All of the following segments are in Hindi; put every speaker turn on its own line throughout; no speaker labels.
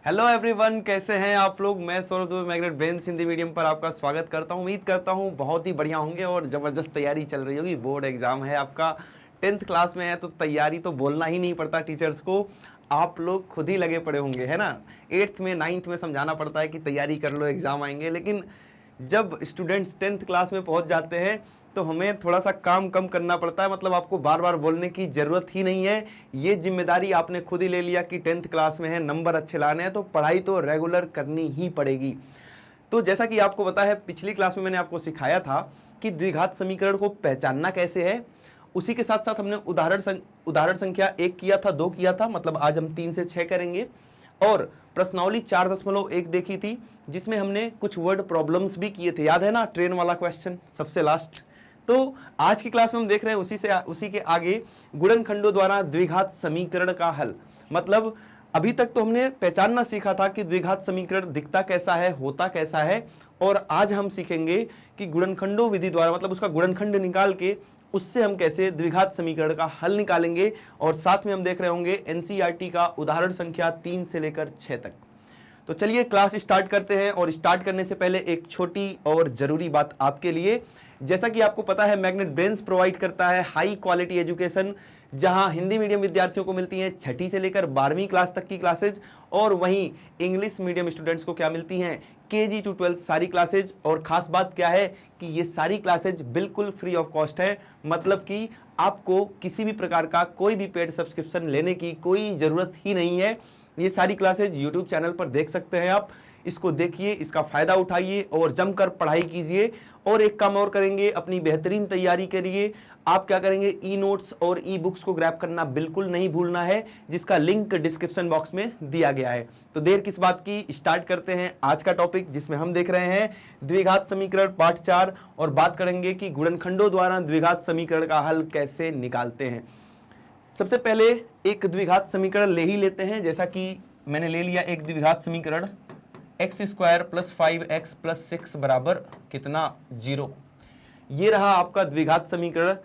हेलो एवरीवन, कैसे हैं आप लोग। मैं Saurabh Dubey magnet brains Hindi medium पर आपका स्वागत करता हूं। उम्मीद करता हूं बहुत ही बढ़िया होंगे और ज़बरदस्त तैयारी चल रही होगी। बोर्ड एग्जाम है आपका, 10th क्लास में है तो तैयारी तो बोलना ही नहीं पड़ता टीचर्स को, आप लोग खुद ही लगे पड़े होंगे, है ना। 8th में 9th में समझाना पड़ता है कि तैयारी कर लो, एग्जाम आएंगे, लेकिन जब स्टूडेंट्स 10th क्लास में पहुंच जाते हैं तो हमें थोड़ा सा काम कम करना पड़ता है। मतलब आपको बार बार बोलने की ज़रूरत ही नहीं है। ये जिम्मेदारी आपने खुद ही ले लिया कि 10th क्लास में है, नंबर अच्छे लाने हैं, तो पढ़ाई तो रेगुलर करनी ही पड़ेगी। तो जैसा कि आपको पता है, पिछली क्लास में मैंने आपको सिखाया था कि द्विघात समीकरण को पहचानना कैसे है। उसी के साथ साथ हमने उदाहरण संख्या 1 किया था, 2 किया था, मतलब आज हम 3 से 6 करेंगे। और प्रश्नावली 4.1 देखी थी, जिसमें हमने कुछ वर्ड प्रॉब्लम्स भी किए थे, याद है ना, ट्रेन वाला क्वेश्चन सबसे लास्ट। तो आज की क्लास में हम देख रहे हैं उसी के आगे गुणनखंडों द्वारा द्विघात समीकरण का हल। मतलब अभी तक तो हमने पहचानना सीखा था कि द्विघात समीकरण दिखता कैसा है, होता कैसा है, और आज हम सीखेंगे कि गुणनखंडों विधि द्वारा, मतलब उसका गुणनखंड निकाल के उससे हम कैसे द्विघात समीकरण का हल निकालेंगे। और साथ में हम देख रहे होंगे एनसीईआरटी का उदाहरण संख्या 3 से लेकर 6 तक। तो चलिए क्लास स्टार्ट करते हैं। और स्टार्ट करने से पहले एक छोटी और जरूरी बात आपके लिए। जैसा कि आपको पता है, मैग्नेट ब्रेन्स प्रोवाइड करता है हाई क्वालिटी एजुकेशन, जहां हिंदी मीडियम विद्यार्थियों को मिलती हैं 6ठी से लेकर 12वीं क्लास तक की क्लासेज, और वहीं इंग्लिश मीडियम स्टूडेंट्स को क्या मिलती हैं, KG to 12 सारी क्लासेज। और खास बात क्या है कि ये सारी क्लासेज बिल्कुल फ्री ऑफ कॉस्ट है। मतलब कि आपको किसी भी प्रकार का कोई भी पेड सब्सक्रिप्शन लेने की कोई ज़रूरत ही नहीं है। ये सारी क्लासेज यूट्यूब चैनल पर देख सकते हैं आप। इसको देखिए, इसका फ़ायदा उठाइए और जमकर पढ़ाई कीजिए। और एक काम और करेंगे, अपनी बेहतरीन तैयारी करिए। आप क्या करेंगे, ई नोट्स और ई बुक्स को ग्रैब करना बिल्कुल नहीं भूलना है, जिसका लिंक डिस्क्रिप्शन बॉक्स में दिया गया है। तो देर किस बात की, स्टार्ट करते हैं आज का टॉपिक, जिसमें हम देख रहे हैं द्विघात समीकरण पार्ट 4, और बात करेंगे कि गुणनखंडों द्वारा द्विघात समीकरण का हल कैसे निकालते हैं। सबसे पहले एक द्विघात समीकरण ले ही लेते हैं। जैसा कि मैंने ले लिया एक द्विघात समीकरण, x² + 5x + 6 बराबर कितना, 0। ये रहा आपका द्विघात समीकरण।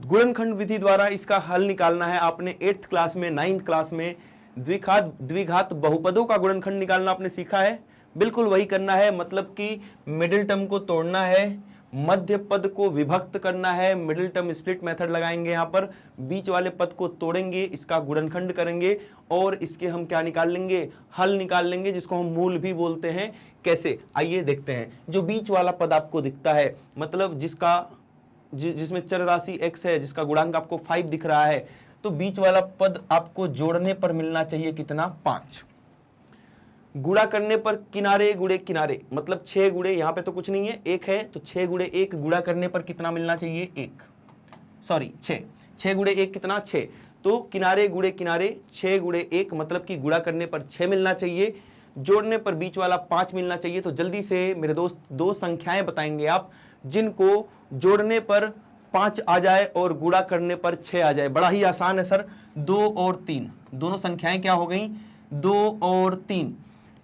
गुणनखंड विधि द्वारा इसका हल निकालना है। आपने 8th क्लास में, 9th क्लास में द्विघात बहुपदों का गुणनखंड निकालना आपने सीखा है। बिल्कुल वही करना है, मतलब कि मिडिल टर्म को तोड़ना है, मध्य पद को विभक्त करना है। मिडिल टर्म स्प्लिट मेथड लगाएंगे, यहाँ पर बीच वाले पद को तोड़ेंगे, इसका गुणनखंड करेंगे, और इसके हम क्या निकाल लेंगे, हल निकाल लेंगे, जिसको हम मूल भी बोलते हैं। कैसे, आइए देखते हैं। जो बीच वाला पद आपको दिखता है, मतलब जिसमें चर राशि x है, जिसका गुणांक आपको 5 दिख रहा है, तो बीच वाला पद आपको जोड़ने पर मिलना चाहिए कितना, 5। गुणा करने पर किनारे गुणे किनारे, मतलब 6 गुणे, यहां पे तो कुछ नहीं है, 1 है, तो 6 गुणे 1 गुणा करने पर कितना मिलना चाहिए, 1, सॉरी 6। 6 गुणे 1 कितना, 6। तो किनारे गुणे किनारे 6 गुणे 1, मतलब कि गुणा करने पर 6 मिलना चाहिए, जोड़ने पर बीच वाला 5 मिलना चाहिए। तो जल्दी से मेरे दोस्त 2 संख्याएं बताएंगे आप, जिनको जोड़ने पर 5 आ जाए और गुणा करने पर 6 आ जाए। बड़ा ही आसान है सर। 2 और 3 दोनों संख्याएं क्या हो गई, 2 और 3।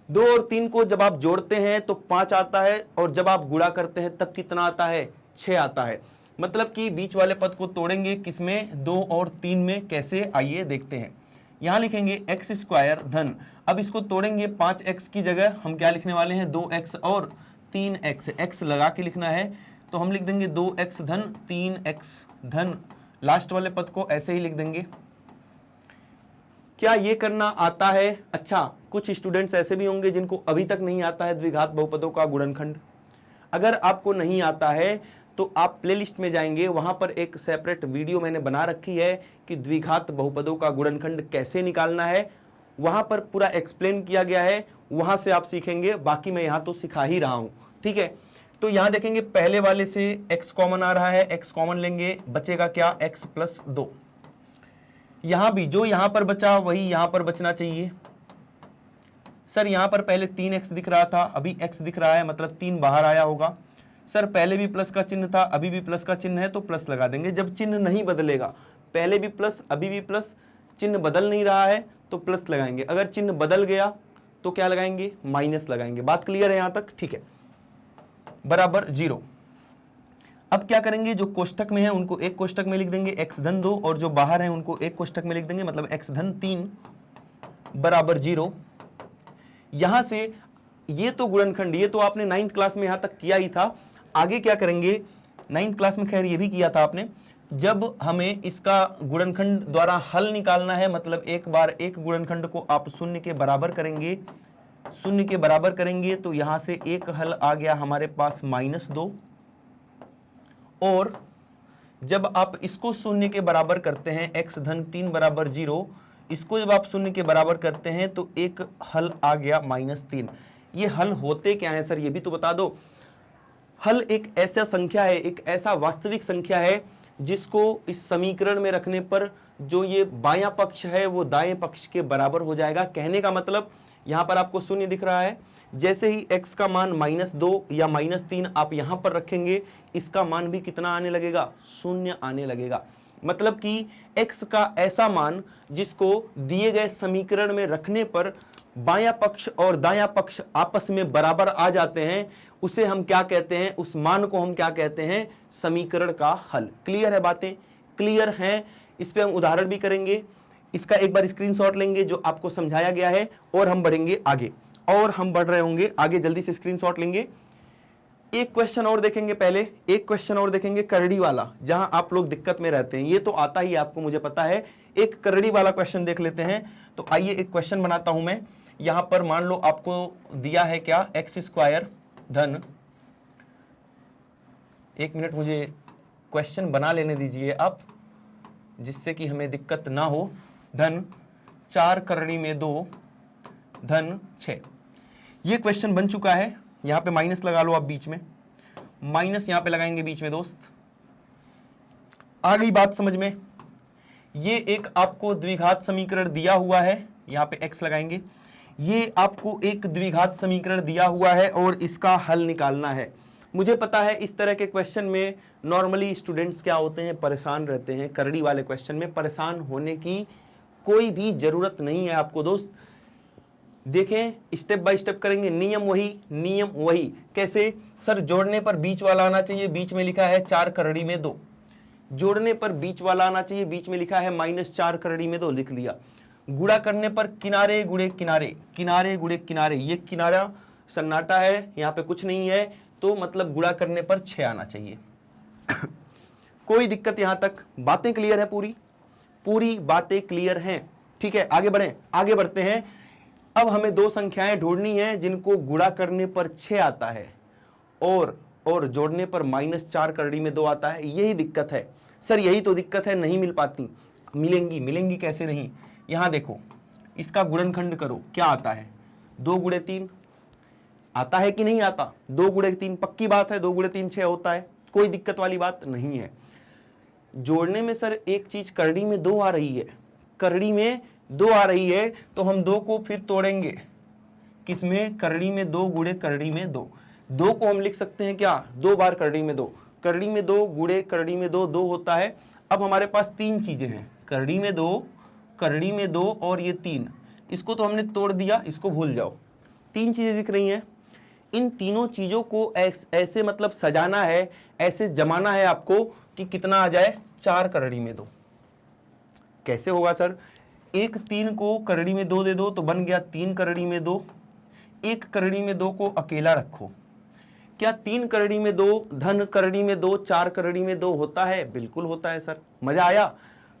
2 और 3 को जब आप जोड़ते हैं तो 5 आता है, और जब आप गुणा करते हैं तब कितना आता है, 6 आता है। मतलब कि बीच वाले पद को तोड़ेंगे किसमें, 2 और 3 में। कैसे, आइए देखते हैं। यहां लिखेंगे x² धन, अब इसको तोड़ेंगे 5x की जगह हम क्या लिखने वाले हैं, 2x और 3x, x लगा के लिखना है। तो हम लिख देंगे 2x धन 3x धन, लास्ट वाले पद को ऐसे ही लिख देंगे। क्या ये करना आता है? अच्छा, कुछ स्टूडेंट्स ऐसे भी होंगे जिनको अभी तक नहीं आता है द्विघात बहुपदों का गुणनखंड। अगर आपको नहीं आता है तो आप प्लेलिस्ट में जाएंगे, वहां पर एक सेपरेट वीडियो मैंने बना रखी है कि द्विघात बहुपदों का गुणनखंड कैसे निकालना है। वहां पर पूरा एक्सप्लेन किया गया है, वहां से आप सीखेंगे। बाकी मैं यहां तो सिखा ही रहा हूं, ठीक है। तो यहां देखेंगे पहले वाले से x कॉमन आ रहा है, x कॉमन लेंगे, बचेगा क्या, x + 2। यहां भी जो यहां पर बचा वही यहां पर बचना चाहिए। सर यहां पर पहले 3x दिख रहा था, अभी x दिख रहा है, मतलब 3 बाहर आया होगा। सर पहले भी प्लस का चिन्ह था, अभी भी प्लस का चिन्ह है, तो प्लस लगा देंगे। जब चिन्ह नहीं बदलेगा, पहले भी प्लस अभी भी प्लस, चिन्ह बदल नहीं रहा है तो प्लस लगाएंगे। अगर चिन्ह बदल गया तो क्या लगाएंगे, माइनस लगाएंगे। बात क्लियर है यहां तक, ठीक है, बराबर 0। अब क्या करेंगे, जो कोष्टक में है उनको एक कोष्टक में लिख देंगे x धन 2, और जो बाहर है उनको एक कोष्टक में लिख देंगे, मतलब x धन 3 बराबर 0। यहां से ये तो गुणनखंड, ये तो आपने 9th क्लास में यहां तक किया ही था। आगे क्या करेंगे, 9th क्लास में खैर ये भी किया था आपने। जब हमें इसका गुणनखंड द्वारा हल निकालना है, मतलब एक बार एक गुणनखंड को आप शून्य के बराबर करेंगे, शून्य के बराबर करेंगे तो यहां से एक हल आ गया हमारे पास -2। और जब आप इसको शून्य के बराबर करते हैं, x धन 3 बराबर 0, इसको जब आप शून्य के बराबर करते हैं तो एक हल आ गया -3। ये हल होते क्या है सर, ये भी तो बता दो। हल एक ऐसा संख्या है, एक ऐसा वास्तविक संख्या है जिसको इस समीकरण में रखने पर जो ये बायां पक्ष है वो दाएं पक्ष के बराबर हो जाएगा। कहने का मतलब यहां पर आपको शून्य दिख रहा है, जैसे ही x का मान -2 या -3 आप यहां पर रखेंगे, इसका मान भी कितना आने लगेगा, शून्य आने लगेगा। मतलब कि x का ऐसा मान जिसको दिए गए समीकरण में रखने पर बायां पक्ष और दायां पक्ष आपस में बराबर आ जाते हैं, उसे हम क्या कहते हैं, उस मान को हम क्या कहते हैं, समीकरण का हल। क्लियर है, बातें क्लियर हैं। इस पे हम उदाहरण भी करेंगे, इसका एक बार स्क्रीनशॉट लेंगे जो आपको समझाया गया है और हम बढ़ेंगे आगे, और हम बढ़ रहे होंगे आगे, जल्दी से स्क्रीनशॉट लेंगे। एक क्वेश्चन और देखेंगे, पहले एक क्वेश्चन और देखेंगे करड़ी वाला, जहां आप लोग दिक्कत में रहते हैं। ये तो आता ही आपको, मुझे पता है। एक करड़ी वाला क्वेश्चन देख लेते हैं। तो आइए एक क्वेश्चन बनाता हूं मैं। यहां पर मान लो आपको दिया है क्या, x² धन, एक मिनट मुझे क्वेश्चन बना लेने दीजिए आप, जिससे कि हमें दिक्कत ना हो, धन 4 करड़ी में 2 धन 6। ये क्वेश्चन बन चुका है। यहां पे माइनस लगा लो आप बीच में, माइनस यहां पे लगाएंगे बीच में दोस्त। आ गई बात समझ में। ये एक आपको द्विघात समीकरण दिया हुआ है, यहां पे x लगाएंगे। ये आपको एक द्विघात समीकरण दिया हुआ है और इसका हल निकालना है। मुझे पता है इस तरह के क्वेश्चन में नॉर्मली स्टूडेंट्स क्या होते हैं, परेशान रहते हैं। करड़ी वाले क्वेश्चन में परेशान होने की कोई भी जरूरत नहीं है आपको दोस्त। देखें, स्टेप बाय स्टेप करेंगे, नियम वही, नियम वही। कैसे सर, जोड़ने पर बीच वाला आना चाहिए, बीच में लिखा है 4 करड़ी में 2। जोड़ने पर बीच वाला आना चाहिए, बीच में लिखा है -4 करड़ी में 2, लिख लिया। गुणा करने पर किनारे गुणे किनारे, किनारे गुणे किनारे, ये किनारा सन्नाटा है, यहाँ पे कुछ नहीं है, तो मतलब गुणा करने पर 6 आना चाहिए। कोई दिक्कत यहां तक, बातें क्लियर है, पूरी पूरी बातें क्लियर हैं। ठीक है, आगे बढ़ें, आगे बढ़ते हैं। अब हमें दो संख्याएं ढूंढनी है जिनको गुणा करने पर 6 आता है और जोड़ने पर -4 करड़ी में 2 आता है। यही दिक्कत है सर, यही तो दिक्कत है, नहीं मिल पाती। मिलेंगी, मिलेंगी कैसे नहीं। यहां देखो, इसका गुणनखंड करो, क्या आता है, 2 गुणे 3 आता है कि नहीं आता, 2 गुणे 3 पक्की बात है, 2 गुणे 3 6 होता है, कोई दिक्कत वाली बात नहीं है। जोड़ने में सर एक चीज करड़ी में 2 आ रही है, करड़ी में 2 आ रही है, तो हम 2 को फिर तोड़ेंगे, किसमें, करड़ी में 2 गुणे करड़ी में 2। 2 को हम लिख सकते हैं क्या, 2 बार करड़ी में 2, करड़ी में 2 गुणे करड़ी में 2, 2 होता है। अब हमारे पास 3 चीजें हैं, करड़ी में 2, करड़ी में 2 और ये 3, इसको तो हमने तोड़ दिया, इसको भूल जाओ। 3 चीजें दिख रही हैं, इन तीनों चीजों को ऐसे मतलब सजाना है, ऐसे जमाना है आपको कि कितना आ जाए, 4 करड़ी में 2। कैसे होगा सर, एक 3 को करड़ी में 2 दे दो तो बन गया 3 करड़ी में 2। एक करड़ी में 2 को अकेला रखो, क्या 3 करड़ी में 2 धन करड़ी में 2 4 करड़ी में 2 होता है, बिल्कुल होता है सर। मजा आया,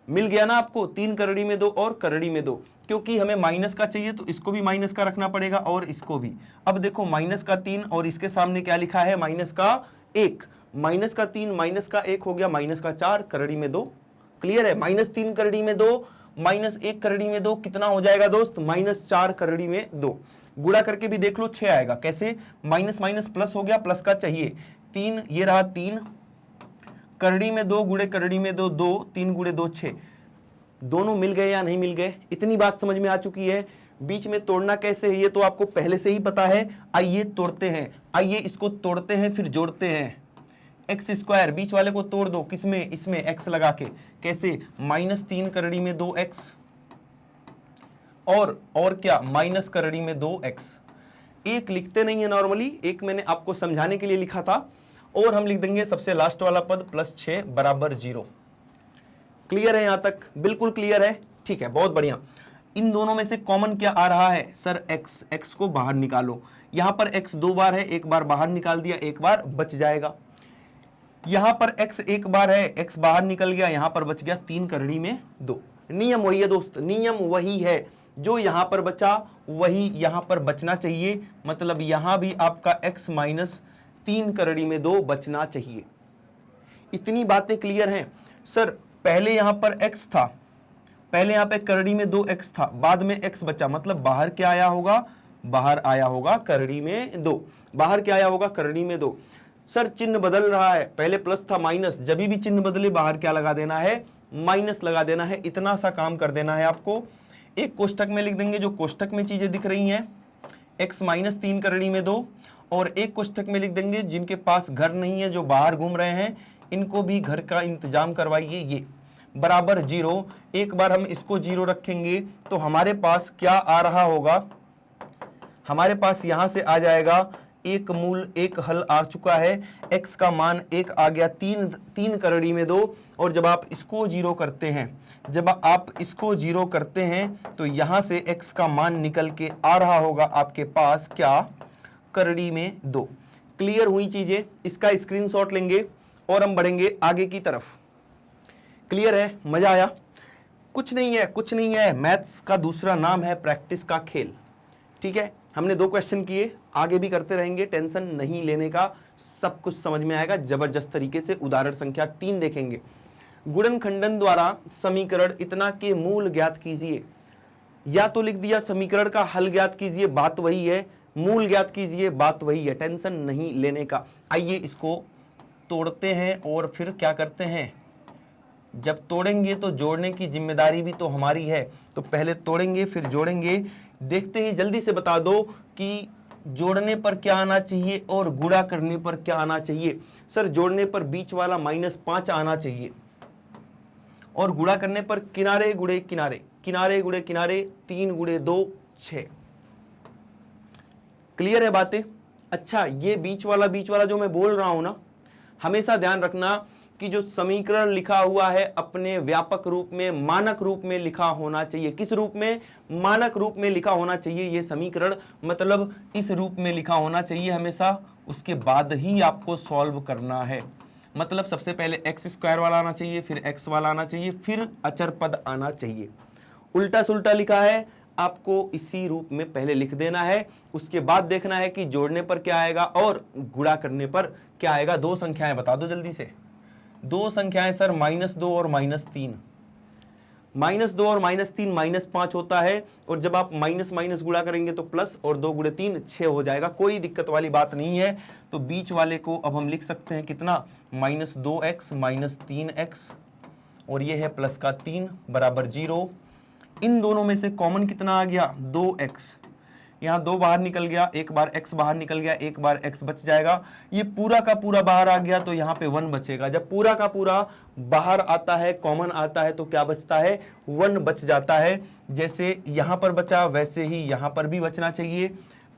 मिल गया ना आपको, 3 करड़ी में 2 और करड़ी में 2। क्योंकि हमें माइनस का चाहिए तो इसको भी माइनस का रखना पड़ेगा और इसको भी। अब देखो माइनस का 3 और इसके सामने क्या लिखा है, माइनस का 1, माइनस का 3 माइनस का 1 हो गया माइनस का 4 करड़ी में 2। क्लियर है, -3 करड़ी में 2 -1 करड़ी में 2 कितना हो जाएगा दोस्त, -4 करड़ी में 2। गुणा करके भी देख लो 6 आएगा, कैसे, माइनस माइनस प्लस हो गया, प्लस का चाहिए 3, ये रहा 3 करड़ी में 2 गुणे करड़ी में 2, 2 3 गुणे 2 6। दोनों मिल गए या नहीं मिल गए, इतनी बात समझ में आ चुकी है। बीच में तोड़ना कैसे है ये तो आपको पहले से ही पता है। आइए तोड़ते हैं, आइए इसको तोड़ते हैं फिर जोड़ते हैं। x², बीच वाले को तोड़ दो, किसमें, इसमें x लगा के। कैसे, -3 करड़ी में 2x और क्या, माइनस करड़ी में 2x। एक लिखते नहीं है नॉर्मली, एक मैंने आपको समझाने के लिए लिखा था, और हम लिख देंगे सबसे लास्ट वाला पद +6 = 0। क्लियर है यहां तक, बिल्कुल क्लियर है, ठीक है, बहुत बढ़िया। इन दोनों में से कॉमन क्या आ रहा है सर, x, x को बाहर निकालो। यहां पर x 2 बार है, एक बार बाहर निकाल दिया, एक बार बच जाएगा। यहां पर x एक बार है, x बाहर निकल गया, यहां पर बच गया 3 करड़ी में 2। नियम वही है दोस्त, नियम वही है, जो यहां पर बचा वही यहां पर बचना चाहिए, मतलब यहां भी आपका x माइनस 3 करड़ी में 2 बचना चाहिए। इतनी बातें क्लियर हैं सर। पहले यहां पर x था, पहले यहां पे करड़ी में 2x था, बाद में x बचा, मतलब बाहर क्या आया होगा, बाहर आया होगा करड़ी में 2, बाहर क्या आया होगा करड़ी में 2। सर चिन्ह बदल रहा है, पहले प्लस था माइनस, जब भी चिन्ह बदले बाहर क्या लगा देना है, माइनस लगा देना है। इतना सा काम कर देना है आपको। एक कोष्टक में लिख देंगे जो कोष्टक में चीजें दिख रही हैं, x माइनस 3 करड़ी में 2, और एक कोष्टक में लिख देंगे जिनके पास घर नहीं है, जो बाहर घूम रहे हैं, इनको भी घर का इंतजाम करवाइए, ये बराबर 0। एक बार हम इसको 0 रखेंगे तो हमारे पास क्या आ रहा होगा, हमारे पास यहां से आ जाएगा एक मूल, एक हल आ चुका है, x का मान 1 आ गया 3 करड़ी में 2। और जब आप इसको 0 करते हैं, जब आप इसको 0 करते हैं तो यहां से x का मान निकल के आ रहा होगा आपके पास क्या, करड़ी में 2। क्लियर हुई चीजें, इसका स्क्रीनशॉट लेंगे और हम बढ़ेंगे आगे की तरफ। क्लियर है, मजा आया? कुछ नहीं है, कुछ नहीं है, मैथ्स का दूसरा नाम है प्रैक्टिस का खेल। ठीक है, हमने 2 क्वेश्चन किए, आगे भी करते रहेंगे, टेंशन नहीं लेने का, सब कुछ समझ में आएगा जबरदस्त तरीके से। उदाहरण संख्या 3 देखेंगे। गुणनखंडन द्वारा समीकरण इतना के मूल ज्ञात कीजिए, या तो लिख दिया समीकरण का हल ज्ञात कीजिए, बात वही है, मूल ज्ञात कीजिए, बात वही है, टेंशन नहीं लेने का। आइए इसको तोड़ते हैं और फिर क्या करते हैं, जब तोड़ेंगे तो जोड़ने की जिम्मेदारी भी तो हमारी है, तो पहले तोड़ेंगे फिर जोड़ेंगे। देखते ही जल्दी से बता दो कि जोड़ने पर क्या आना चाहिए और गुणा करने पर क्या आना चाहिए। सर जोड़ने पर बीच वाला -5 आना चाहिए, और गुणा करने पर किनारे गुणे किनारे, किनारे गुणे किनारे, 3 गुणे 2 6। क्लियर है बातें? अच्छा, ये बीच वाला जो मैं बोल रहा हूं ना, हमेशा ध्यान रखना कि जो समीकरण लिखा हुआ है अपने व्यापक रूप में, मानक रूप में लिखा होना चाहिए। किस रूप में? मानक रूप में लिखा होना चाहिए ये समीकरण, मतलब इस रूप में लिखा होना चाहिए हमेशा, उसके बाद ही आपको सॉल्व करना है। मतलब सबसे पहले x² वाला आना चाहिए, फिर x वाला आना चाहिए, फिर अचर पद आना चाहिए। उल्टा सुल्टा लिखा है, आपको इसी रूप में पहले लिख देना है, उसके बाद देखना है कि जोड़ने पर क्या आएगा और गुणा करने पर क्या आएगा। 2 संख्याएं बता दो जल्दी से, 2 संख्याएं सर, -2 और -3। -2 और -3 -5 होता है, और जब आप माइनस माइनस गुणा करेंगे तो प्लस, और 2 गुणे 3 6 हो जाएगा, कोई दिक्कत वाली बात नहीं है। तो बीच वाले को अब हम लिख सकते हैं कितना, -2x -3x, और ये है प्लस का 3 बराबर 0। इन दोनों में से कॉमन कितना आ गया, 2x, यहाँ 2 बाहर निकल गया, एक बार x बाहर निकल गया, एक बार x बच जाएगा। ये पूरा का पूरा बाहर आ गया तो यहाँ पे 1 बचेगा। जब पूरा का पूरा बाहर आता है, कॉमन आता है, तो क्या बचता है, 1 बच जाता है। जैसे यहाँ पर बचा वैसे ही यहाँ पर भी बचना चाहिए।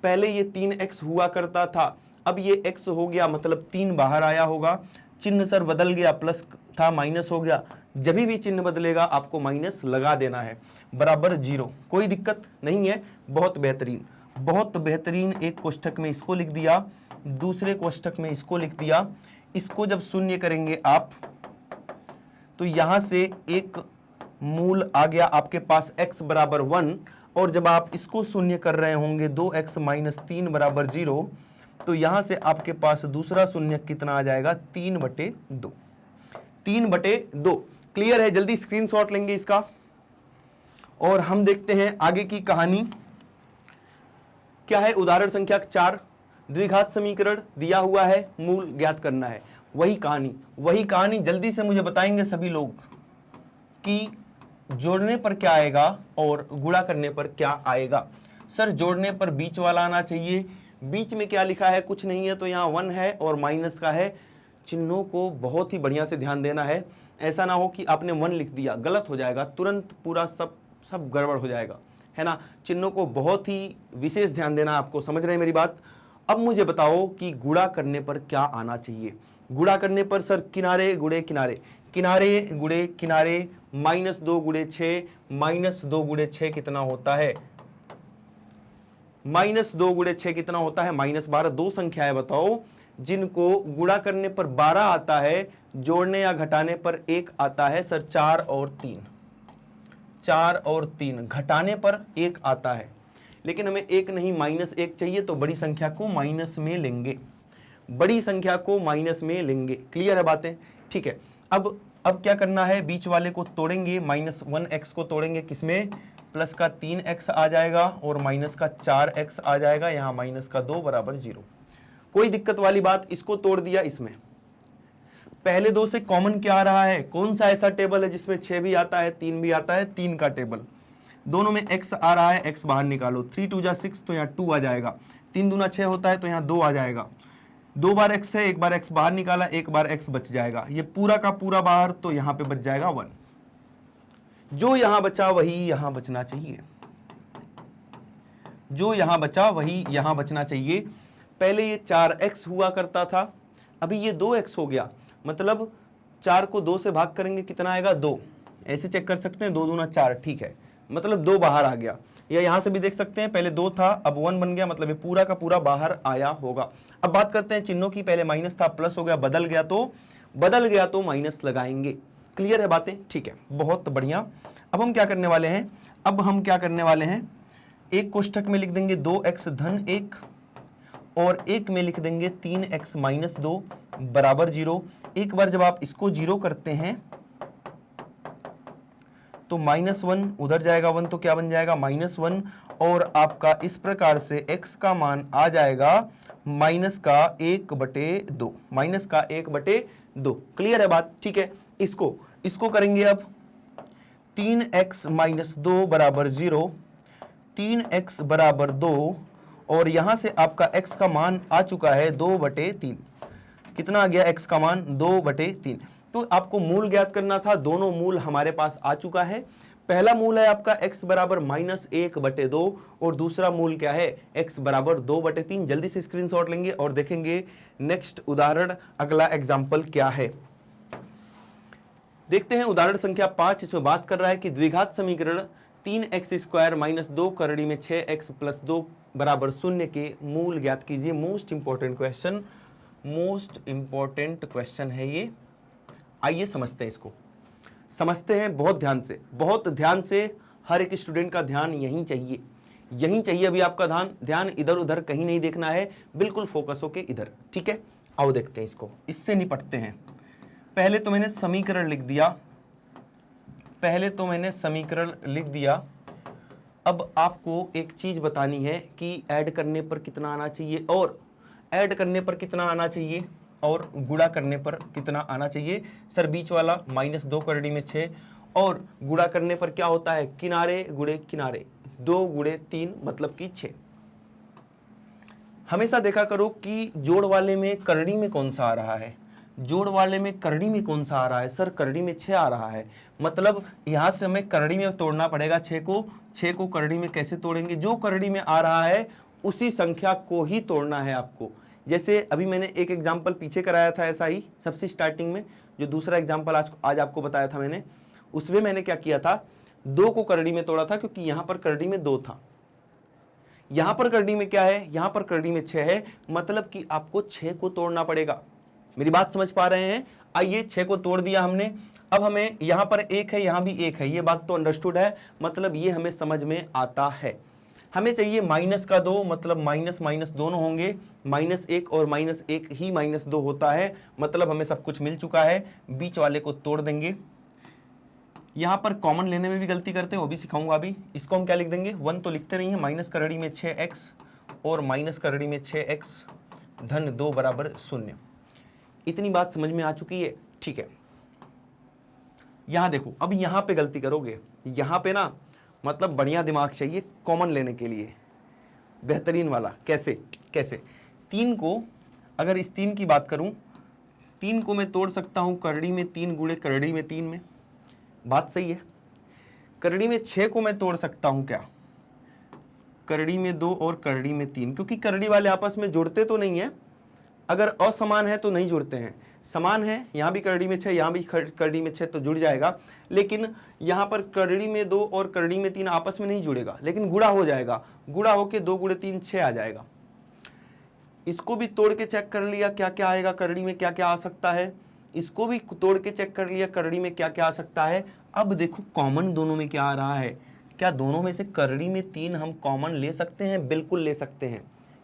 पहले ये 3x हुआ करता था, अब ये x हो गया, मतलब 3 बाहर आया होगा। चिन्ह सर बदल गया, प्लस था माइनस हो गया, जब भी चिन्ह बदलेगा आपको माइनस लगा देना है, बराबर 0। कोई दिक्कत नहीं है, बहुत बेहतरीन, बहुत बेहतरीन। एक कोष्ठक में इसको लिख दिया, दूसरे कोष्ठक में इसको लिख दिया। इसको जब शून्य करेंगे आप तो यहां से एक मूल आ गया आपके पास x बराबर 1, और जब आप इसको शून्य कर रहे होंगे 2x -3 बराबर 0, तो यहां से आपके पास दूसरा शून्य कितना आ जाएगा, 3/2, 3/2। क्लियर है? जल्दी स्क्रीनशॉट लेंगे इसका और हम देखते हैं आगे की कहानी क्या है। उदाहरण संख्या 4, द्विघात समीकरण दिया हुआ है, मूल ज्ञात करना है। वही कहानी जल्दी से मुझे बताएंगे सभी लोग कि जोड़ने पर क्या आएगा और गुणा करने पर क्या आएगा। सर जोड़ने पर बीच वाला आना चाहिए, बीच में क्या लिखा है, कुछ नहीं है, तो यहाँ 1 है और माइनस का है। चिन्हों को बहुत ही बढ़िया से ध्यान देना है, ऐसा ना हो कि आपने 1 लिख दिया, गलत हो जाएगा, तुरंत पूरा सब गड़बड़ हो जाएगा, है ना। चिन्हों को बहुत ही विशेष ध्यान देना, आपको समझ रहे हैं मेरी बात। अब मुझे बताओ कि गुणा करने पर क्या आना चाहिए। गुणा करने पर सर किनारे गुणे किनारे, किनारे गुणे किनारे -2 गुणे 6, -2 गुणे 6 कितना होता है? -2 गुणे 6 कितना होता है? -12। दो संख्याएं बताओ जिनको गुणा करने पर 12 आता है, जोड़ने या घटाने पर 1 आता है। सर 4 और 3, 4 और 3 घटाने पर 1 आता है, लेकिन हमें 1 नहीं -1 चाहिए, तो बड़ी संख्या को माइनस में लेंगे, बड़ी संख्या को माइनस में लेंगे। क्लियर है बातें? ठीक है। अब क्या करना है? बीच वाले को तोड़ेंगे, -1x को तोड़ेंगे किसमें? प्लस का 3x आ जाएगा और माइनस का 4x आ जाएगा, यहां -2 बराबर 0। कोई दिक्कत वाली बात? इसको तोड़ दिया, इसमें पहले दो से कॉमन क्या आ रहा है? कौन सा ऐसा टेबल है जिसमें 6 भी आता है 3 भी आता है? 3 का टेबल। दोनों में x आ रहा है, x बाहर निकालो, 3 2 जा 6, तो यहाँ 2 आ जाएगा। 3 दूना 6 होता है, तो यहाँ 2 आ जाएगा। 2 बार x है, 1 बार x बाहर निकाला, 1 बार x बच जाएगा। ये पूरा का पूरा बाहर, तो यहाँ पे बच जाएगा 1। जो यहाँ बचा वही यहाँ बचना चाहिए, जो यहाँ बचा वही यहाँ बचना चाहिए। पहले ये 4x हुआ करता था, अभी ये 2x हो गया, मतलब 4 को 2 से भाग करेंगे कितना आएगा? 2। ऐसे चेक कर सकते हैं, 2 दूना 4, ठीक है, मतलब 2 बाहर आ गया। या यहां से भी देख सकते हैं, पहले 2 था, अब 1 बन गया, मतलब ये पूरा का पूरा बाहर आया होगा। अब बात करते हैं चिन्हों की। पहले माइनस था, प्लस हो गया, बदल गया तो माइनस लगाएंगे। क्लियर है बातें? ठीक है, बहुत बढ़िया। अब हम क्या करने वाले हैं? एक कोष्ठक में लिख देंगे 2x धन 1 और एक में लिख देंगे 3x माइनस 2 बराबर 0। एक बार जब आप इसको 0 करते हैं तो -1 उधर जाएगा, 1 तो क्या बन जाएगा? -1, और आपका इस प्रकार से x का मान आ जाएगा -1/2, -1/2। क्लियर है बात? ठीक है, इसको करेंगे अब। 3x माइनस 2 बराबर 0, 3x बराबर 2, और यहां से आपका x का मान आ चुका है 2/3। कितना आ गया x का मान? 2/3। तो आपको मूल ज्ञात करना था, दोनों मूल हमारे पास आ चुका है। पहला मूल है आपका x बराबर -1/2 और दूसरा मूल क्या है? x बराबर 2/3। जल्दी से स्क्रीनशॉट लेंगे और देखेंगे नेक्स्ट उदाहरण, अगला एग्जाम्पल क्या है। देखते हैं उदाहरण संख्या 5। इसमें बात कर रहा है कि द्विघात समीकरण 3x² - 2 करड़ी में 6x + 2 बराबर 0 के मूल ज्ञात कीजिए। मोस्ट इंपॉर्टेंट क्वेश्चन है ये। आइए समझते हैं इसको, समझते हैं बहुत ध्यान से। हर एक स्टूडेंट का ध्यान यहीं चाहिए अभी आपका ध्यान इधर उधर कहीं नहीं देखना है, बिल्कुल फोकस होके इधर। ठीक है, आओ देखते हैं इसको, इससे निपटते हैं। पहले तो मैंने समीकरण लिख दिया। अब आपको एक चीज बतानी है कि ऐड करने पर कितना आना चाहिए और ऐड करने पर कितना आना चाहिए और गुणा करने पर कितना आना चाहिए। सर बीच वाला -2 करड़ी में 6, और गुणा करने पर क्या होता है? किनारे गुणे किनारे, 2 गुणे 3 मतलब कि 6। हमेशा देखा करो कि जोड़ वाले में करड़ी में कौन सा आ रहा है, सर करड़ी में 6 आ रहा है, मतलब यहां से हमें करड़ी में तोड़ना पड़ेगा 6 को करड़ी में कैसे तोड़ेंगे? जो करड़ी में आ रहा है उसी संख्या को ही तोड़ना है आपको। जैसे अभी मैंने एक एग्जाम्पल पीछे कराया था ऐसा ही, सबसे स्टार्टिंग में जो दूसरा एग्जाम्पल आज आपको बताया था मैंने, उसमें मैंने क्या किया था? 2 को करड़ी में तोड़ा था, क्योंकि यहां पर करड़ी में 2 था, यहां पर करड़ी में क्या है? यहां पर करड़ी में 6 है, मतलब कि आपको 6 को तोड़ना पड़ेगा। मेरी बात समझ पा रहे हैं? आइए 6 को तोड़ दिया हमने। अब हमें यहां पर 1 है, यहां भी 1 है, ये बात तो अंडरस्टूड है, मतलब ये हमें समझ में आता है। हमें चाहिए -2, मतलब माइनस दोनों होंगे, -1 और -1 ही -2 होता है, मतलब हमें सब कुछ मिल चुका है। बीच वाले को तोड़ देंगे। यहां पर कॉमन लेने में भी गलती करते हैं, वो भी सिखाऊंगा अभी। इसको हम क्या लिख देंगे? 1 तो लिखते नहीं है, माइनस करड़ी में 6x और माइनस करड़ी में 6x धन 2 बराबर 0। इतनी बात समझ में आ चुकी है? ठीक है, यहां देखो, अब यहां पे गलती करोगे, यहां पे ना मतलब बढ़िया दिमाग चाहिए कॉमन लेने के लिए, बेहतरीन वाला। कैसे? 3 को, अगर इस 3 की बात करूं, 3 को मैं तोड़ सकता हूं करड़ी में 3 गुणे करड़ी में 3 में, बात सही है। करड़ी में 6 को मैं तोड़ सकता हूं क्या? करड़ी में 2 और करड़ी में 3, क्योंकि करड़ी वाले आपस में जुड़ते तो नहीं है, अगर असमान है तो नहीं जुड़ते हैं, समान है, यहाँ भी करड़ी में 6, यहाँ भी करड़ी में 6 तो जुड़ जाएगा, लेकिन यहाँ पर करड़ी में 2 और करड़ी में 3 आपस में नहीं जुड़ेगा, लेकिन गुणा हो जाएगा। गुणा होके 2 गुणे 3 6 आ जाएगा। इसको भी तोड़ के चेक कर लिया क्या क्या आएगा, करड़ी में क्या क्या आ सकता है। इसको भी तोड़ के चेक कर लिया करड़ी में क्या क्या आ सकता है। अब देखो कॉमन दोनों में क्या आ रहा है। क्या दोनों में से करड़ी में 3 हम कॉमन ले सकते हैं? बिल्कुल ले सकते हैं।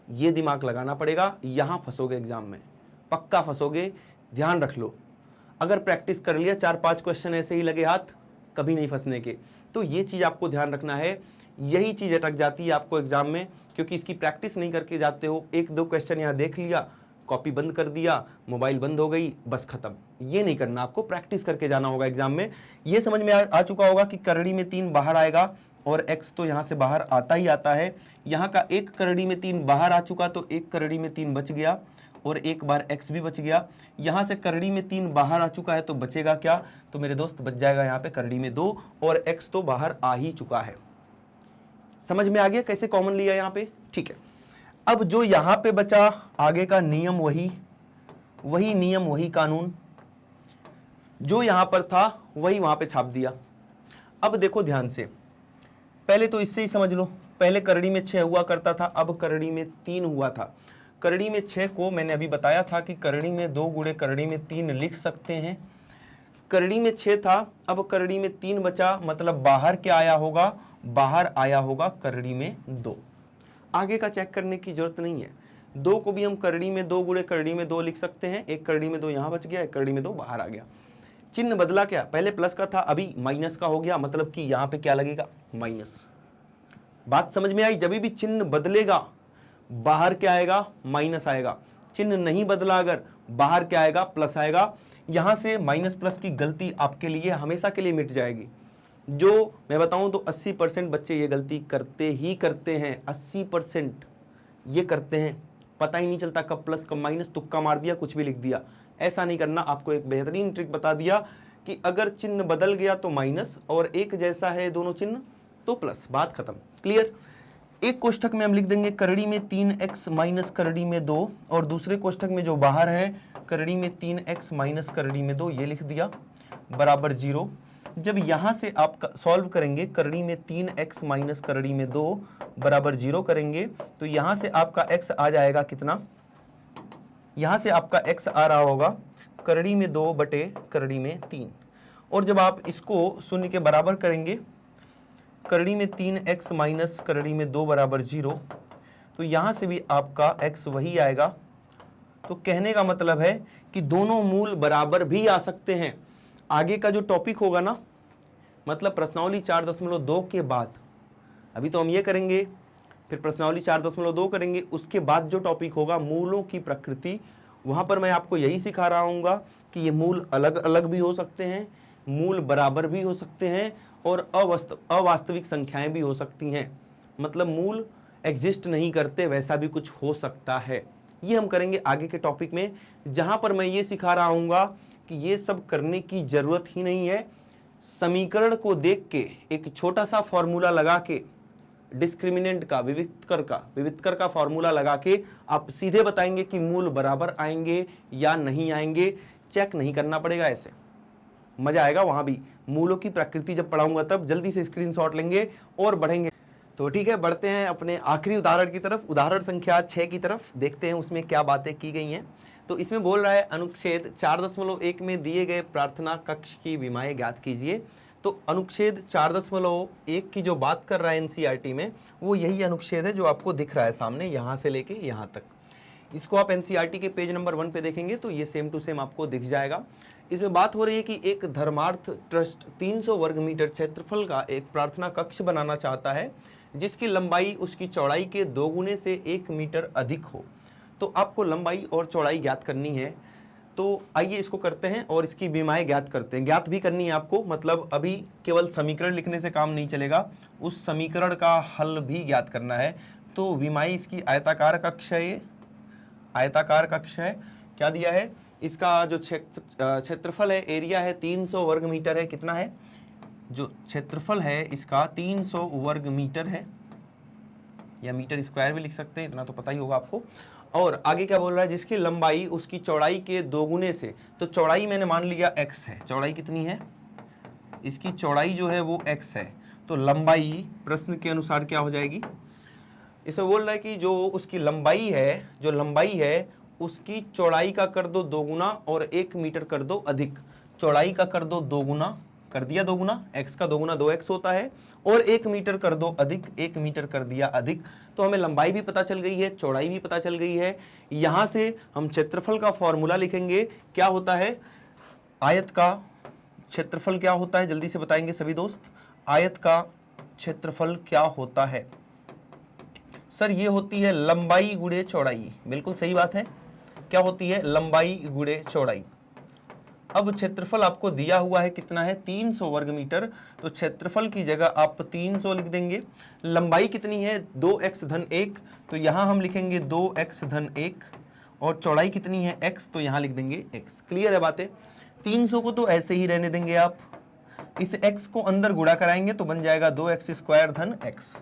ये दिमाग लगाना पड़ेगा, यहां फंसोगे एग्जाम में, पक्का फंसोगे, ध्यान रख लो। अगर प्रैक्टिस कर लिया 4-5 क्वेश्चन ऐसे ही लगे हाथ, कभी नहीं फंसने के। तो ये चीज आपको ध्यान रखना है। यही चीज अटक जाती है आपको एग्जाम में, क्योंकि इसकी प्रैक्टिस नहीं करके जाते हो। 1-2 क्वेश्चन यहाँ देख लिया, कॉपी बंद कर दिया, मोबाइल बंद हो गई, बस खत्म। ये नहीं करना, आपको प्रैक्टिस करके जाना होगा एग्जाम में। ये समझ में आ चुका होगा कि करड़ी में 3 बाहर आएगा और x तो यहाँ से बाहर आता ही आता है। यहाँ का एक करड़ी में 3 बाहर आ चुका तो एक करड़ी में 3 बच गया और एक बार x भी बच गया। यहाँ से करड़ी में 3 बाहर आ चुका है तो बचेगा क्या? तो मेरे दोस्त बच जाएगा यहाँ पे करड़ी में 2 और x तो बाहर आ ही चुका है। समझ में आ गया कैसे कॉमन लिया यहाँ पे? ठीक है। अब जो यहाँ पे बचा, आगे का नियम वही नियम वही कानून, जो यहाँ पर था वही वहाँ पे छाप दिया। अब देखो ध्यान से, पहले तो इससे ही समझ लो। पहले करड़ी में 6 हुआ करता था, अब करड़ी में 3 हुआ था। करड़ी में 6 को मैंने अभी बताया था कि करड़ी में 2 गुणे करड़ी में 3 लिख सकते हैं। करड़ी में 6 था, अब करड़ी में 3 बचा, मतलब बाहर क्या आया होगा? बाहर आया होगा करड़ी में 2। आगे का चेक करने की जरूरत नहीं है। 2 को भी हम करड़ी में 2 गुणे करड़ी में 2 लिख सकते हैं। एक करड़ी में 2 यहाँ बच गया, एक करड़ी में 2 बाहर आ गया। चिन्ह बदला क्या? पहले प्लस का था, अभी माइनस का हो गया, मतलब कि यहाँ पे क्या लगेगा? माइनस। बात समझ में आई? जब भी चिन्ह बदलेगा बाहर क्या आएगा? माइनस आएगा। चिन्ह नहीं बदला अगर, बाहर क्या आएगा? प्लस आएगा। यहां से माइनस प्लस की गलती आपके लिए हमेशा के लिए मिट जाएगी। जो मैं बताऊं तो 80% बच्चे ये गलती करते ही करते हैं। 80% ये करते हैं, पता ही नहीं चलता कब प्लस कब माइनस, तुक्का मार दिया, कुछ भी लिख दिया। ऐसा नहीं करना। आपको एक बेहतरीन ट्रिक बता दिया कि अगर चिन्ह बदल गया तो माइनस, और एक जैसा है दोनों चिन्ह तो प्लस। बात खत्म। क्लियर? एक कोष्ठक में हम लिख देंगे करड़ी में 3x माइनस करड़ी में 2, और दूसरे कोष्ठक में जो बाहर है करड़ी में 3x माइनस करड़ी में 2, ये लिख दिया, बराबर 0। जब यहां से आप सॉल्व करेंगे, करड़ी में 3x माइनस करड़ी में 2 बराबर 0 करेंगे, तो यहां से आपका x आ जाएगा कितना? यहां से आपका x आ रहा होगा करड़ी में 2 बटे करड़ी में 3। और जब आप इसको शून्य के बराबर करेंगे, करड़ी में 3x माइनस करड़ी में 2 बराबर 0, तो यहां से भी आपका x वही आएगा। तो कहने का मतलब है कि दोनों मूल बराबर भी आ सकते हैं। आगे का जो टॉपिक होगा ना, मतलब प्रश्नावली 4.2 के बाद, अभी तो हम ये करेंगे, फिर प्रश्नावली 4.2 करेंगे, उसके बाद जो टॉपिक होगा मूलों की प्रकृति, वहां पर मैं आपको यही सिखा रहा हूँगा कि ये मूल अलग अलग भी हो सकते हैं, मूल बराबर भी हो सकते हैं, और अवास्तविक संख्याएं भी हो सकती हैं। मतलब मूल एग्जिस्ट नहीं करते, वैसा भी कुछ हो सकता है। ये हम करेंगे आगे के टॉपिक में, जहां पर मैं ये सिखा रहा हूँगा कि ये सब करने की जरूरत ही नहीं है। समीकरण को देख के एक छोटा सा फॉर्मूला लगा के, डिस्क्रिमिनेंट का, विवितकर का फॉर्मूला लगा के आप सीधे बताएंगे कि मूल बराबर आएंगे या नहीं आएंगे। चेक नहीं करना पड़ेगा। ऐसे मजा आएगा वहां भी। मूलों की प्रकृति जब पढ़ाऊंगा तब जल्दी से स्क्रीनशॉट लेंगे और बढ़ेंगे। तो ठीक है, बढ़ते हैं अपने आखिरी उदाहरण की तरफ, उदाहरण संख्या 6 की तरफ। देखते हैं उसमें क्या बातें की गई हैं। तो इसमें बोल रहा है अनुच्छेद 4.1 में दिए गए प्रार्थना कक्ष की विमाएं ज्ञात कीजिए। तो अनुच्छेद 4.1 की जो बात कर रहा है एनसीईआरटी में, वो यही अनुच्छेद है जो आपको दिख रहा है सामने, यहाँ से लेके यहाँ तक। इसको आप एनसीईआरटी के पेज नंबर 1 पे देखेंगे तो ये सेम टू सेम आपको दिख जाएगा। इसमें बात हो रही है कि एक धर्मार्थ ट्रस्ट 300 वर्ग मीटर क्षेत्रफल का एक प्रार्थना कक्ष बनाना चाहता है, जिसकी लंबाई उसकी चौड़ाई के 2 गुने से 1 मीटर अधिक हो। तो आपको लंबाई और चौड़ाई ज्ञात करनी है। तो आइए इसको करते हैं और इसकी विमाएं ज्ञात करते हैं। ज्ञात भी करनी है आपको, मतलब अभी केवल समीकरण लिखने से काम नहीं चलेगा, उस समीकरण का हल भी ज्ञात करना है। तो विमाएं इसकी आयताकार कक्ष है, ये आयताकार कक्ष है। क्या दिया है? इसका जो क्षेत्रफल है, एरिया है 300 वर्ग मीटर है। कितना है? जो क्षेत्रफल है इसका 300 वर्ग मीटर है। या मीटर स्क्वायर भी लिख सकते हैं, इतना तो पता ही होगा आपको। और आगे क्या बोल रहा है, जिसकी लंबाई उसकी चौड़ाई के दोगुने से, तो चौड़ाई मैंने मान लिया x है, चौड़ाई कितनी है, इसकी चौड़ाई जो है वो x है, तो लंबाई प्रश्न के अनुसार क्या हो जाएगी, इसमें बोल रहा है कि जो उसकी लंबाई है, जो लंबाई है उसकी चौड़ाई का कर दो दोगुना और 1 मीटर कर दो अधिक। चौड़ाई का कर दो दोगुना, कर दिया दोगुना, x का दोगुना 2x होता है, और 1 मीटर कर दो अधिक, 1 मीटर कर दिया अधिक। तो हमें लंबाई भी पता चल गई है, चौड़ाई भी पता चल गई है। यहां से हम क्षेत्रफल का फॉर्मूला लिखेंगे, क्या होता है, आयत का क्षेत्रफल क्या होता है, जल्दी से बताएंगे सभी दोस्त। आयत का क्षेत्रफल क्या होता है सर, ये होती है लंबाई गुणे चौड़ाई, बिल्कुल सही बात है, क्या होती है, लंबाई गुणे चौड़ाई। अब क्षेत्रफल आपको दिया हुआ है कितना है, 300 वर्ग मीटर, तो क्षेत्रफल की जगह आप 300 लिख देंगे। लंबाई कितनी है, 2x धन 1, तो यहां हम लिखेंगे 2x धन 1, और चौड़ाई कितनी है x, तो यहां लिख देंगे x। क्लियर है बातें। 300 को तो ऐसे ही रहने देंगे आप, इस x को अंदर गुणा कराएंगे तो बन जाएगा 2x स्क्वायर धन x।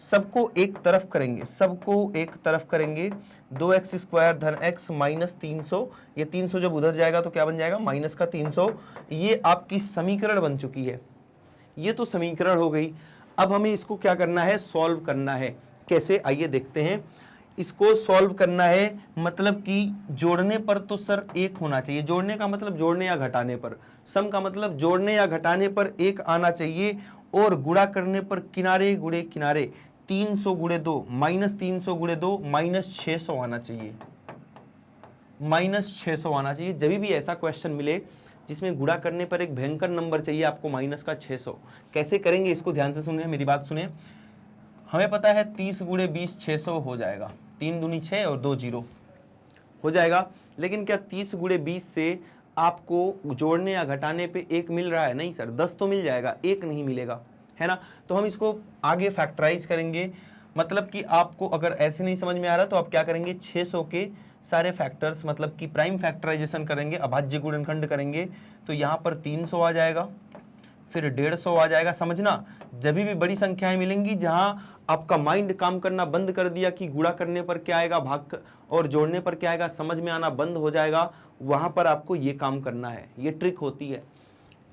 सबको एक तरफ करेंगे, सबको एक तरफ करेंगे, 2x स्क्वायर धन x माइनस 300, ये 300 जब उधर जाएगा तो क्या बन जाएगा, माइनस का 300। ये आपकी समीकरण बन चुकी है, ये तो समीकरण हो गई। अब हमें इसको क्या करना है, सॉल्व करना है। कैसे, आइए देखते हैं। इसको सॉल्व करना है, मतलब कि जोड़ने पर तो सर 1 होना चाहिए, जोड़ने का मतलब जोड़ने या घटाने पर, सम का मतलब जोड़ने या घटाने पर 1 आना चाहिए, और गुणा करने पर किनारे गुणे किनारे 300 गुणे 2 माइनस 300 गुणे 2 माइनस 600 आना चाहिए, माइनस 600 आना चाहिए। जब भी ऐसा क्वेश्चन मिले जिसमें गुणा करने पर एक भयंकर नंबर चाहिए आपको, माइनस का 600, कैसे करेंगे इसको ध्यान से सुनिए, मेरी बात सुनिए। हमें पता है 30 गुणे 20 600 हो जाएगा, 3 दूनी 6 और 2 0 हो जाएगा। लेकिन क्या 30 गुणे 20 से आपको जोड़ने या घटाने पे 1 मिल रहा है, नहीं सर, 10 तो मिल जाएगा, 1 नहीं मिलेगा, है ना। तो हम इसको आगे फैक्टराइज करेंगे, मतलब कि आपको अगर ऐसे नहीं समझ में आ रहा तो आप क्या करेंगे, 600 के सारे फैक्टर्स, मतलब कि प्राइम फैक्टराइजेशन करेंगे, अभाज्य गुणनखंड करेंगे, तो यहाँ पर 300 आ जाएगा, फिर 150 आ जाएगा। समझना, जब भी बड़ी संख्याएं मिलेंगी जहां आपका माइंड काम करना बंद कर दिया कि गुणा करने पर क्या आएगा, भाग और जोड़ने पर क्या आएगा, समझ में आना बंद हो जाएगा, वहां पर आपको ये काम करना है, ये ट्रिक होती है,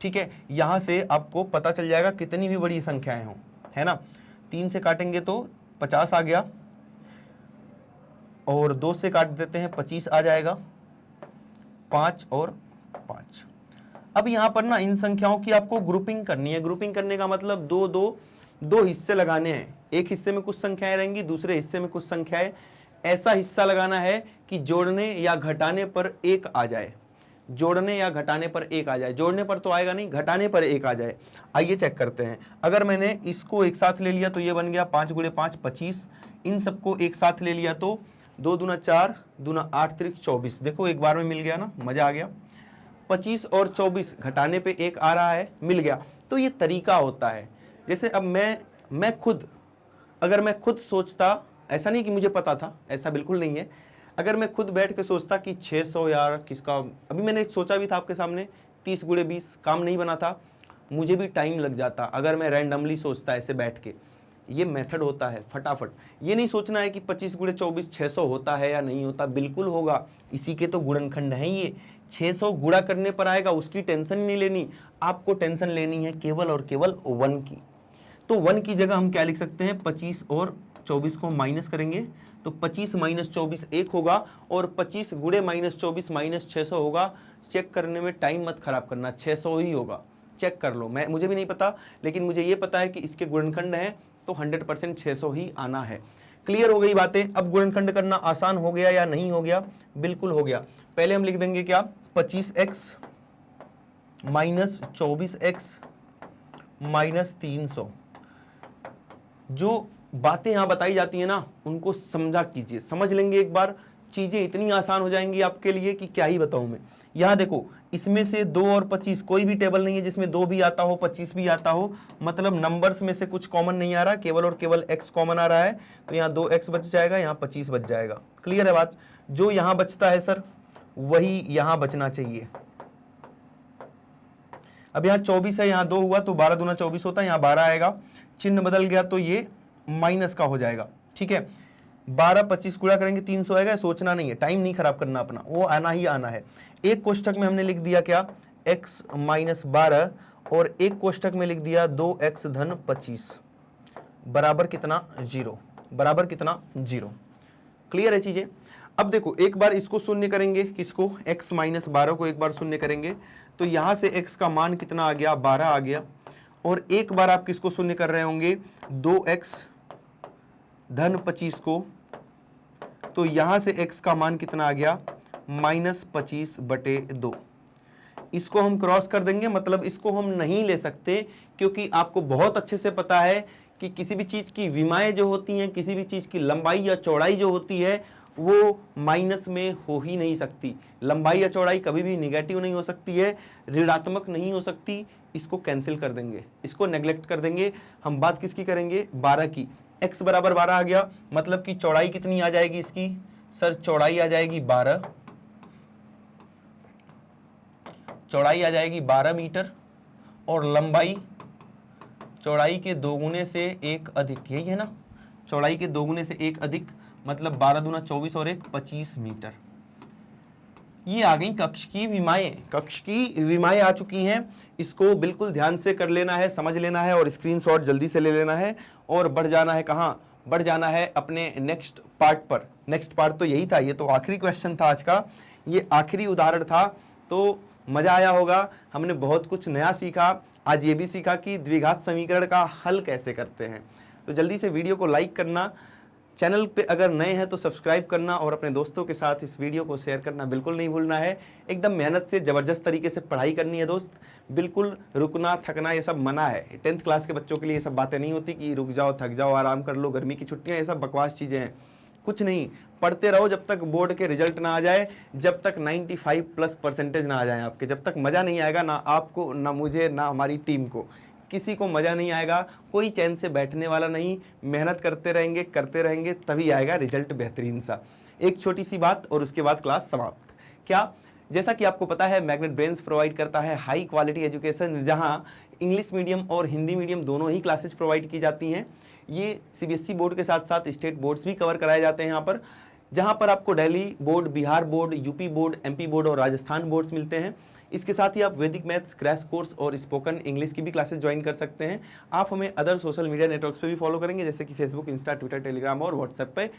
ठीक है। यहां से आपको पता चल जाएगा कितनी भी बड़ी संख्याएं हों, है ना। 3 से काटेंगे तो 50 आ गया, और 2 से काट देते हैं 25 आ जाएगा, 5 और 5। अब यहां पर ना इन संख्याओं की आपको ग्रुपिंग करनी है। ग्रुपिंग करने का मतलब दो हिस्से लगाने हैं, एक हिस्से में कुछ संख्याएं रहेंगी, दूसरे हिस्से में कुछ संख्याएं, ऐसा हिस्सा लगाना है कि जोड़ने या घटाने पर 1 आ जाए, जोड़ने या घटाने पर 1 आ जाए, जोड़ने पर तो आएगा नहीं, घटाने पर 1 आ जाए। आइए चेक करते हैं। अगर मैंने इसको एक साथ ले लिया तो ये बन गया 5 गुणे 5 25, इन सबको एक साथ ले लिया तो 2 दूना 4 दूना 8 त्रिक 24, देखो एक बार में मिल गया ना, मजा आ गया। 25 और 24 घटाने पे 1 आ रहा है, मिल गया। तो ये तरीका होता है। जैसे अब मैं खुद, अगर मैं खुद सोचता, ऐसा नहीं कि मुझे पता था, ऐसा बिल्कुल नहीं है, अगर मैं खुद बैठ के सोचता कि 600 यार किसका, अभी मैंने एक सोचा भी था आपके सामने, 30 गुणे 20 काम नहीं बना था, मुझे भी टाइम लग जाता अगर मैं रैंडमली सोचता ऐसे बैठ के। ये मेथड होता है फटाफट, ये नहीं सोचना है कि 25 गुणे 24 600 होता है या नहीं होता, बिल्कुल होगा, इसी के तो गुणनखंड है ये। 600 गुणा करने पर आएगा, उसकी टेंशन नहीं लेनी, आपको टेंशन लेनी है केवल और केवल 1 की। तो 1 की जगह हम क्या लिख सकते हैं, 25 और 24 को माइनस करेंगे तो 25 माइनस 24 1 होगा, और 25 गुणे माइनस 24 माइनस 600 होगा। चेक करने में टाइम मत खराब करना, 600 ही होगा, चेक कर लो। मुझे भी नहीं पता, लेकिन मुझे ये पता है कि इसके गुणनखंड हैं तो 100% 600 ही आना है। क्लियर हो गई बातें। अब गुणनखंड करना आसान हो गया या नहीं हो गया, बिल्कुल हो गया। पहले हम लिख देंगे क्या, 25x माइनस 24x माइनस 300। जो बातें यहां बताई जाती है ना, उनको समझा कीजिए, समझ लेंगे एक बार, चीजें इतनी आसान हो जाएंगी आपके लिए कि क्या ही बताऊं मैं। यहां देखो, इसमें से 2 और 25, कोई भी टेबल नहीं है जिसमें 2 भी आता हो 25 भी आता हो, मतलब नंबर्स में से कुछ कॉमन नहीं आ रहा, केवल और केवल x कॉमन आ रहा है, तो यहाँ 2x बच जाएगा, यहाँ 25 बच जाएगा। क्लियर है बात। जो यहां बचता है सर वही यहां बचना चाहिए। अब यहाँ 24 है, यहाँ 2 हुआ तो 12 दूना 24 होता है, यहाँ 12 आएगा, चिन्ह बदल गया तो ये माइनस का हो जाएगा, ठीक है। 12 25 गुणा करेंगे 300 आएगा, सोचना नहीं है, टाइम नहीं खराब करना अपना, वो आना ही आना है। एक कोष्टक में हमने लिख दिया क्या, x माइनस 12, और एक कोष्टक में लिख दिया 2x धन 25 बराबर कितना 0, बराबर कितना 0। क्लियर है चीजें। अब देखो एक बार इसको शून्य करेंगे, किसको, x माइनस 12 को एक बार शून्य करेंगे तो यहां से x का मान कितना आ गया, 12 आ गया। और एक बार आप किसको शून्य कर रहे होंगे, 2x धन 25 को, तो यहां से x का मान कितना आ गया, माइनस 25/2। इसको हम क्रॉस कर देंगे, मतलब इसको हम नहीं ले सकते, क्योंकि आपको बहुत अच्छे से पता है कि किसी भी चीज की विमाएं जो होती हैं, किसी भी चीज की लंबाई या चौड़ाई जो होती है वो माइनस में हो ही नहीं सकती। लंबाई या चौड़ाई कभी भी निगेटिव नहीं हो सकती है, ऋणात्मक नहीं हो सकती। इसको कैंसिल कर देंगे, इसको नेग्लेक्ट कर देंगे। हम बात किसकी करेंगे, 12 की। x बराबर 12 आ गया, मतलब कि चौड़ाई कितनी आ जाएगी इसकी, सर चौड़ाई आ जाएगी 12, चौड़ाई आ जाएगी 12 मीटर, और लंबाई चौड़ाई के 2 गुने से 1 अधिक, यही है ना, चौड़ाई के 2 गुने से 1 अधिक, मतलब 12 दूना 24 और 1 25 मीटर। ये आ गई कक्ष की विमाएं, कक्ष की विमाएं आ चुकी हैं। इसको बिल्कुल ध्यान से कर लेना है, समझ लेना है, और स्क्रीनशॉट जल्दी से ले लेना है, और बढ़ जाना है कहाँ, बढ़ जाना है अपने नेक्स्ट पार्ट पर। नेक्स्ट पार्ट तो यही था, ये तो आखिरी क्वेश्चन था आज का, ये आखिरी उदाहरण था। तो मजा आया होगा, हमने बहुत कुछ नया सीखा। आज ये भी सीखा कि द्विघात समीकरण का हल कैसे करते हैं। तो जल्दी से वीडियो को लाइक करना, चैनल पे अगर नए हैं तो सब्सक्राइब करना, और अपने दोस्तों के साथ इस वीडियो को शेयर करना बिल्कुल नहीं भूलना है। एकदम मेहनत से ज़बरदस्त तरीके से पढ़ाई करनी है दोस्त, बिल्कुल रुकना थकना ये सब मना है। 10th क्लास के बच्चों के लिए ये सब बातें नहीं होती कि रुक जाओ, थक जाओ, आराम कर लो, गर्मी की छुट्टियाँ, ये सब बकवास चीज़ें हैं। कुछ नहीं, पढ़ते रहो जब तक बोर्ड के रिजल्ट ना आ जाए, जब तक 95+ % ना आ जाए आपके, जब तक मज़ा नहीं आएगा, ना आपको, ना मुझे, ना हमारी टीम को, किसी को मज़ा नहीं आएगा। कोई चैन से बैठने वाला नहीं, मेहनत करते रहेंगे, तभी आएगा रिजल्ट बेहतरीन सा। एक छोटी सी बात और उसके बाद क्लास समाप्त। क्या, जैसा कि आपको पता है मैग्नेट ब्रेन्स प्रोवाइड करता है हाई क्वालिटी एजुकेशन, जहां इंग्लिश मीडियम और हिंदी मीडियम दोनों ही क्लासेज प्रोवाइड की जाती हैं। ये सीबीएसई बोर्ड के साथ साथ स्टेट बोर्ड्स भी कवर कराए जाते हैं यहाँ पर, जहाँ पर आपको Delhi board, Bihar board, UP board, MP board और राजस्थान बोर्ड्स मिलते हैं। इसके साथ ही आप वैदिक मैथ्स क्रैश कोर्स और स्पोकन इंग्लिश की भी क्लासेस ज्वाइन कर सकते हैं। आप हमें अदर सोशल मीडिया नेटवर्क्स पे भी फॉलो करेंगे, जैसे कि फेसबुक, इंस्टा, ट्विटर, टेलीग्राम और व्हाट्सएप पे।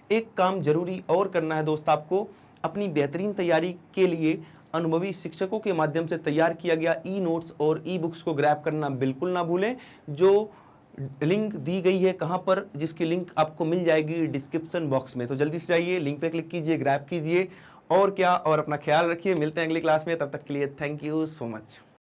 एक काम जरूरी और करना है दोस्त आपको, अपनी बेहतरीन तैयारी के लिए अनुभवी शिक्षकों के माध्यम से तैयार किया गया ई नोट्स और ई बुक्स को ग्रैब करना बिल्कुल ना भूलें। जो लिंक दी गई है कहाँ पर, जिसकी लिंक आपको मिल जाएगी डिस्क्रिप्शन बॉक्स में, तो जल्दी से जाइए, लिंक पे क्लिक कीजिए, ग्रैब कीजिए। और क्या, और अपना ख्याल रखिए। मिलते हैं अगली क्लास में, तब तक के लिए थैंक यू सो मच।